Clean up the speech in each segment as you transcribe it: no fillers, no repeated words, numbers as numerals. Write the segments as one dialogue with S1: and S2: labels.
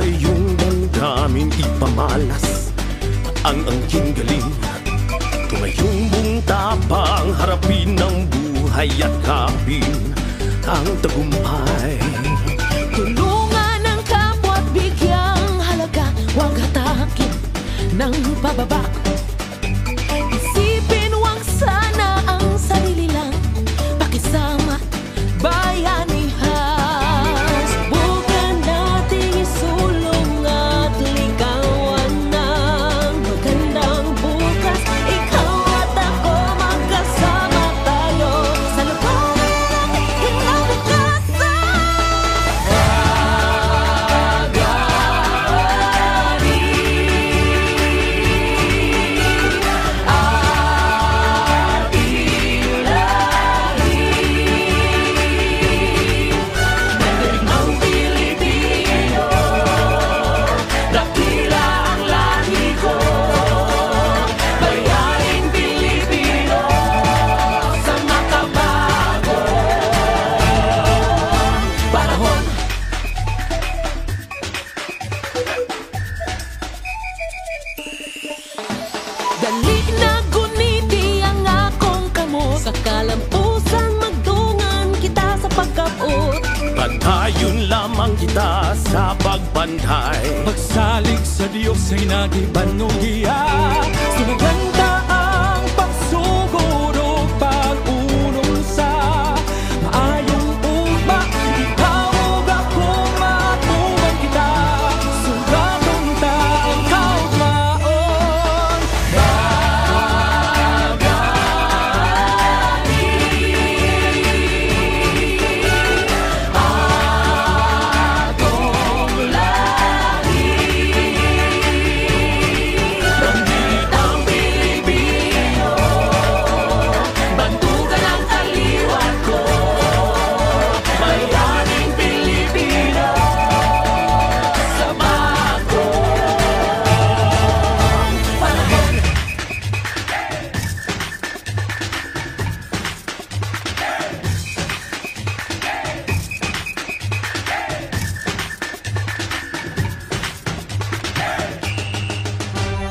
S1: sa iyong damdamin ipamalas ang angking galing. Tumayong mong tapang harapin ng buhay at kapin ang tagumpay.
S2: Tulungan ang kapwa at bigyang halaga, huwag hatakin ng pababa. Isipin huwag sana ang sarili lang, pakisama bayanihan. Subukan nating isulong at ligawan ng magandang bukas. Ikaw at ako magkasama tayo sa lupain ng kinabukasan. Dali na guniti ang akong kamot, sa kalampusan magdungan kita sa pagkabot.
S1: Patayon lamang kita sa pagbantay.
S3: Pagsalig sa Diyos ay nagibanugiya. Sumaganda ang pagsugod o pag-unom sa maayong ugma. Ikaw ug ako matuman kita, sugatong taong kaugmaon.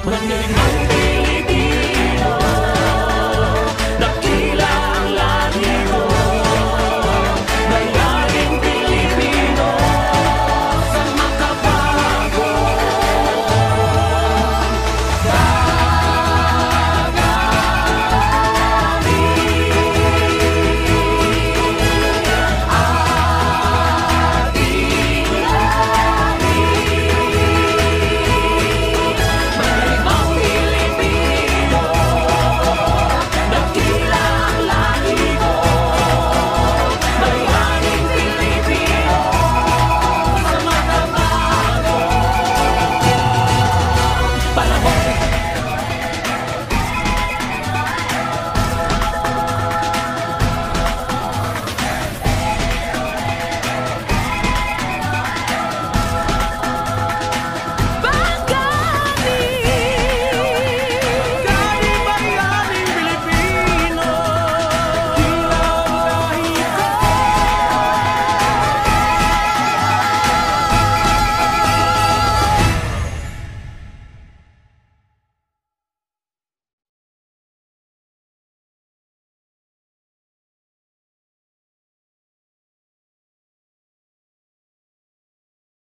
S1: Magaling